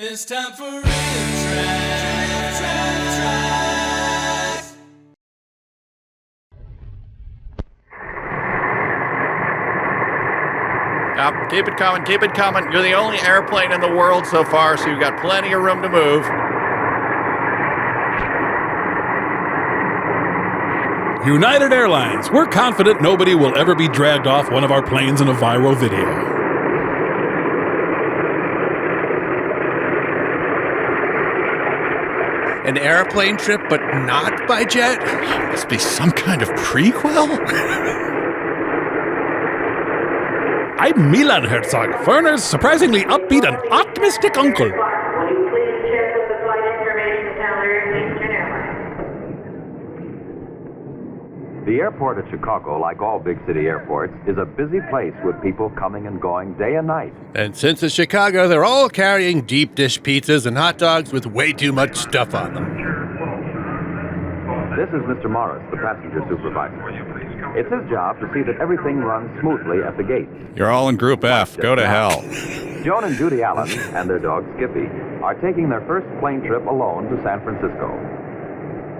It's time for real tracks. Keep it coming, keep it coming. You're the only airplane in the world so far, so you've got plenty of room to move. United Airlines. We're confident nobody will ever be dragged off one of our planes in a viral video. An airplane trip, but not by jet? Must be some kind of prequel? I'm Milan Herzog, Ferner's surprisingly upbeat and optimistic uncle. Will you please check with the flight information counter at Eastern Airlines? The airport at Chicago, like all big city airports, is a busy place with people coming and going day and night. And since it's Chicago, they're all carrying deep dish pizzas and hot dogs with way too much stuff on them. This is Mr. Morris, the passenger supervisor. It's his job to see that everything runs smoothly at the gate. You're all in Group F. Go to hell. Joan and Judy Allen and their dog Skippy are taking their first plane trip alone to San Francisco.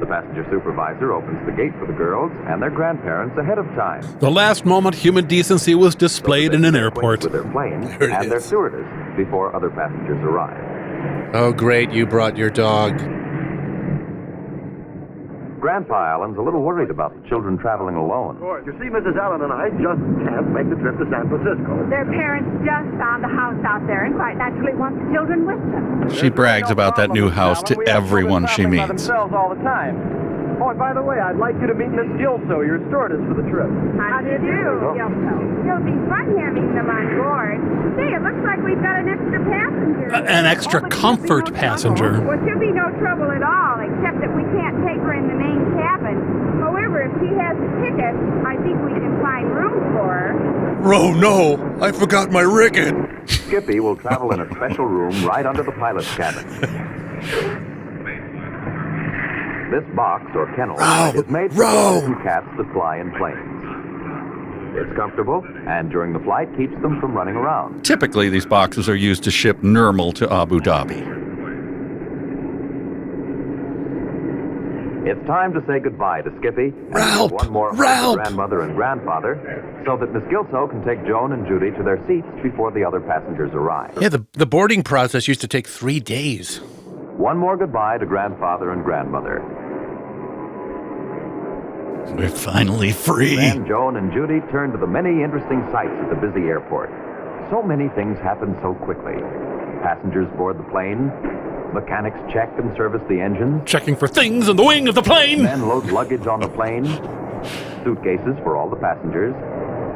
The passenger supervisor opens the gate for the girls and their grandparents ahead of time. The last moment human decency was displayed in an airport. With their plane There it and their is. stewardess before other passengers arrive. Oh, great, you brought your dog. Grandpa Allen's a little worried about the children traveling alone. You see, Mrs. Allen and I just can't make the trip to San Francisco. Their parents just found a house out there and quite naturally want the children with them. She brags about that new house to everyone she meets. themselves all the time. Oh, and by the way, I'd like you to meet Miss Gilso, your stewardess for the trip. How do you do, Gilso? It'll be fun having them on board. Say, it looks like we've got an extra passenger. An extra comfort passenger. Well, she'll be no trouble at all, except that we can't take her in the main cabin. However, if she has a ticket, I think we can find room for her. Oh, no, I forgot my rigging. Skippy will travel in a special room right under the pilot's cabin. This box, or kennel, is made for dogs and cats that fly in planes. It's comfortable, and during the flight, keeps them from running around. Typically, these boxes are used to ship Nirmal to Abu Dhabi. It's time to say goodbye to Skippy. And one more hug to grandmother and grandfather, so that Miss Gilso can take Joan and Judy to their seats before the other passengers arrive. Yeah, the boarding process used to take 3 days. One more goodbye to grandfather and grandmother. We're finally free. Then Joan and Judy turn to the many interesting sights at the busy airport. So many things happen so quickly. Passengers board the plane. Mechanics check and service the engine. Checking for things in the wing of the plane. Men load luggage on the plane. Suitcases for all the passengers.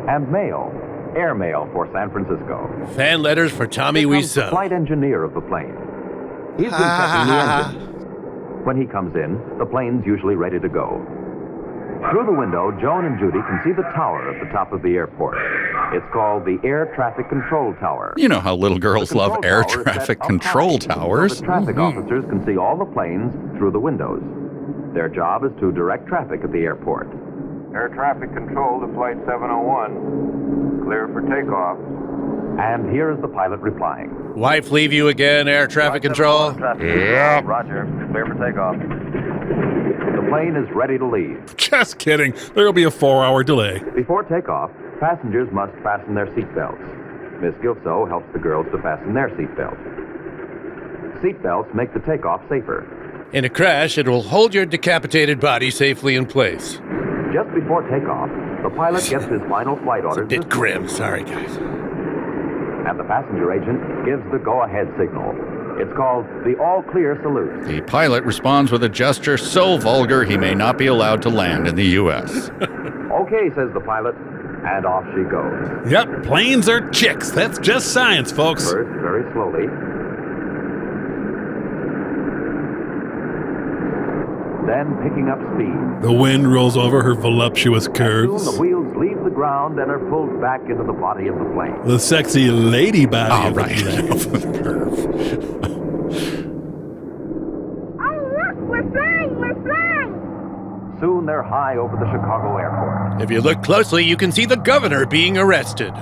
And mail. Air mail for San Francisco. Fan letters for Tommy Here comes the Wiseau. flight engineer of the plane. He's been checking the engines. When he comes in, the plane's usually ready to go. Through the window, Joan and Judy can see the tower at the top of the airport. It's called the Air Traffic Control Tower. You know how little girls The love control air tower is set traffic up control high, towers. So the traffic officers can see all the planes through the windows. Their job is to direct traffic at the airport. Air traffic control to flight 701. Clear for takeoff. And here is the pilot replying. Wife leave you again, air traffic control? Yep. Roger. Clear for takeoff. The plane is ready to leave. Just kidding. There'll be a 4-hour delay. Before takeoff, passengers must fasten their seatbelts. Miss Gilso helps the girls to fasten their seatbelts. Seatbelts make the takeoff safer. In a crash, it will hold your decapitated body safely in place. Just before takeoff, the pilot gets his final flight orders. Bit grim, sorry guys. And the passenger agent gives the go-ahead signal. It's called the all-clear salute. The pilot responds with a gesture so vulgar he may not be allowed to land in the U.S. Okay, says the pilot, and off she goes. Yep, planes are chicks. That's just science, folks. First, very slowly. Then picking up speed. The wind rolls over her voluptuous Soon curves. the wheels leave the ground and are pulled back into the body of the plane. The sexy lady body All of the right. plane. Oh, look, we're flying, we're flying. Soon they're high over the Chicago airport. If you look closely, you can see the governor being arrested.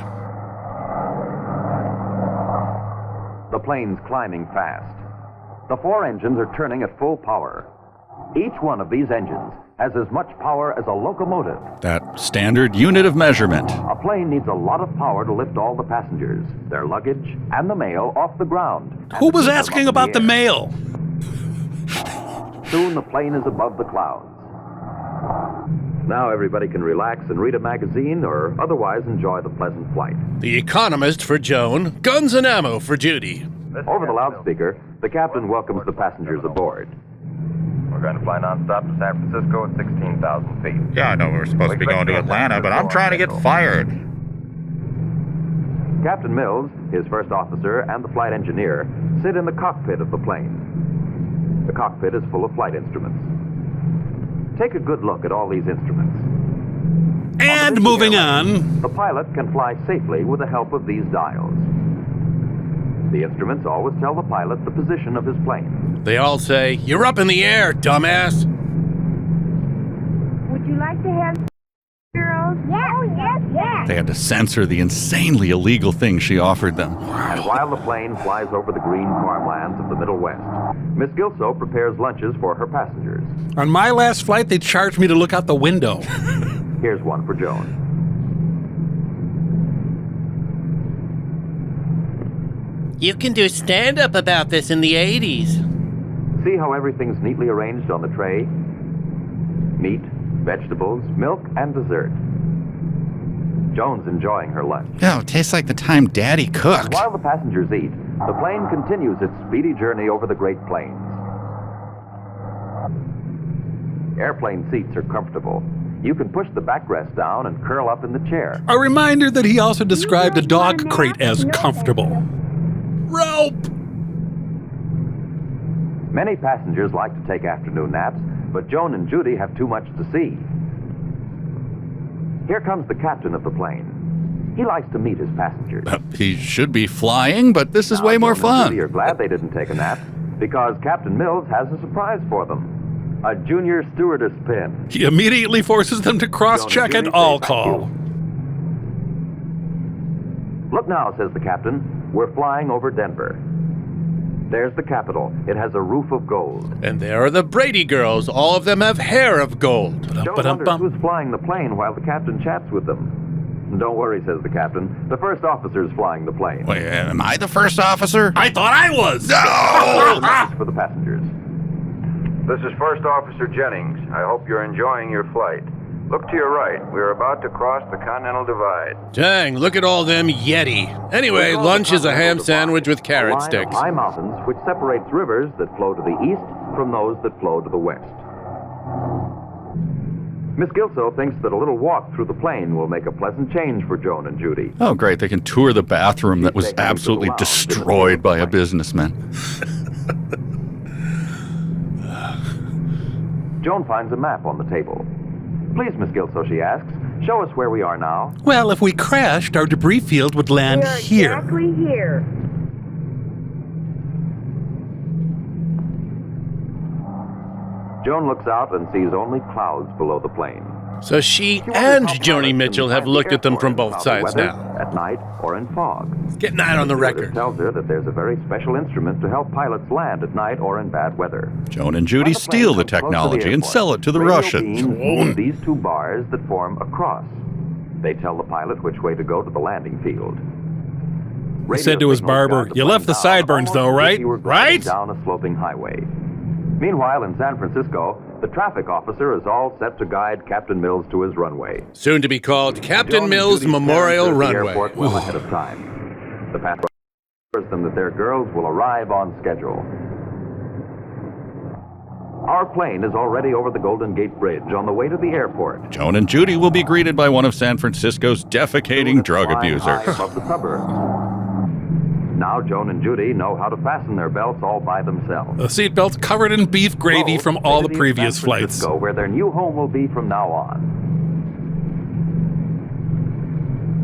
The plane's climbing fast. The 4 engines are turning at full power. Each one of these engines has as much power as a locomotive. That standard unit of measurement. A plane needs a lot of power to lift all the passengers, their luggage, and the mail off the ground. Who was asking about the mail? Soon the plane is above the clouds. Now everybody can relax and read a magazine or otherwise enjoy the pleasant flight. The Economist for Joan, guns and ammo for Judy. Over the loudspeaker, the captain welcomes the passengers aboard. We're going to fly nonstop to San Francisco at 16,000 feet. Yeah, I know we're supposed to be going to Atlanta, but I'm trying to get fired. Captain Mills, his first officer, and the flight engineer sit in the cockpit of the plane. The cockpit is full of flight instruments. Take a good look at all these instruments. And moving on. The pilot can fly safely with the help of these dials. The instruments always tell the pilot the position of his plane. They all say, "You're up in the air, dumbass." Would you like to have girls? Yes, oh, yes. They had to censor the insanely illegal thing she offered them. And while the plane flies over the green farmlands of the Middle West, Miss Gilso prepares lunches for her passengers. On my last flight, they charged me to look out the window. Here's one for Joan. You can do stand-up about this in the 80s. See how everything's neatly arranged on the tray? Meat, vegetables, milk, and dessert. Joan's enjoying her lunch. Oh, it tastes like the time Daddy cooked. While the passengers eat, the plane continues its speedy journey over the Great Plains. Airplane seats are comfortable. You can push the backrest down and curl up in the chair. A reminder that he also described a dog crate as comfortable. Rope! Many passengers like to take afternoon naps, but Joan and Judy have too much to see. Here comes the captain of the plane. He likes to meet his passengers. He should be flying, but this is Now, way more Joan and fun. Judy are glad they didn't take a nap because Captain Mills has a surprise for them. A junior stewardess pin. He immediately forces them to cross-check Joan and an Judy say all thank call. you. Look now, says the captain. We're flying over Denver. There's the Capitol. It has a roof of gold. And there are the Brady girls. All of them have hair of gold. Joan wonders who's flying the plane while the captain chats with them. Don't worry, says the captain. The first officer's flying the plane. Wait, am I the first officer? I thought I was! Message for the passengers. This is First Officer Jennings. I hope you're enjoying your flight. Look to your right. We're about to cross the Continental Divide. Dang, look at all them Yeti. Anyway, lunch is a ham sandwich with carrot A line sticks. of high mountains which separates rivers that flow to the east from those that flow to the west. Miss Gilso thinks that a little walk through the plane will make a pleasant change for Joan and Judy. Oh, great. They can tour the bathroom that was absolutely destroyed by a businessman. Joan finds a map on the table. Please, Miss Gilso, she asks, show us where we are now. Well, if we crashed, our debris field would land We're here. exactly here. Joan looks out and sees only clouds below the plane. So she She wonders and how Joni pilots Mitchell can have find looked the at them from airport both in cloudy sides weather, now. At night or in fog. Getting that on the Stewardess record. tells her that there's a very special instrument to help pilots land at night or in bad weather. Joan and Judy When the plane steal the comes close to technology and airport, sell it to the radio Russians. beams move these two bars that form a cross. They tell the pilot which way to go to the landing field. He said to his barber, "You left the sideburns though, right? Right?" Down a sloping highway. Meanwhile, in San Francisco, the traffic officer is all set to guide Captain Mills to his runway. Soon to be called Joan Captain and Mills Judy's Memorial parents are at the Runway. airport well ahead of time. The passenger assures them that their girls will arrive on schedule. Our plane is already over the Golden Gate Bridge on the way to the airport. Joan and Judy will be greeted by one of San Francisco's defecating drug Flying high abusers. above the suburbs. Now Joan and Judy know how to fasten their belts all by themselves. The seatbelt's covered in beef gravy Both from all the headed to previous San flights. Francisco, where their new home will be from now on.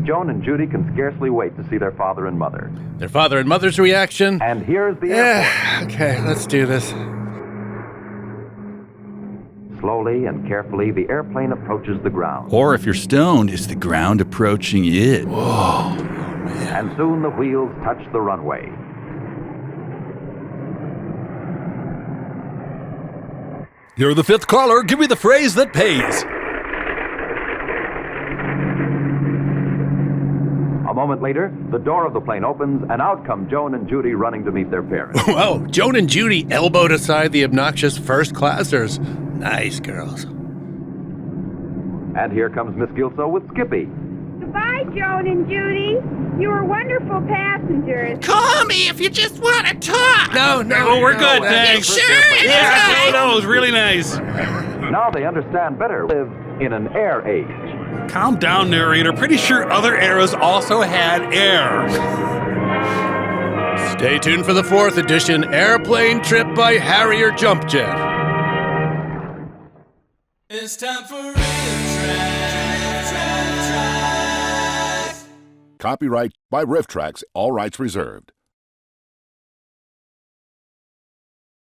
Joan and Judy can scarcely wait to see their father and mother. Their father and mother's reaction? And here's the airport. Okay, let's do this. Slowly and carefully, the airplane approaches the ground. Or if you're stoned, is the ground approaching it? And soon the wheels touch the runway. You're the fifth caller. Give me the phrase that pays. A moment later, the door of the plane opens, and out come Joan and Judy running to meet their parents. Whoa, Joan and Judy elbowed aside the obnoxious first-classers. Nice girls. And here comes Miss Gilso with Skippy. Goodbye, Joan and Judy. You were wonderful passengers. Call me if you just want to talk. No. Oh, we're good, no, thanks. Sure. Yeah, no, it was really nice. Now they understand better live in an air age. Calm down, narrator. Pretty sure other eras also had air. Stay tuned for the 4th edition Airplane Trip by Harrier Jump Jet. It's time for real tracks. Copyright by Riff Tracks, all rights reserved.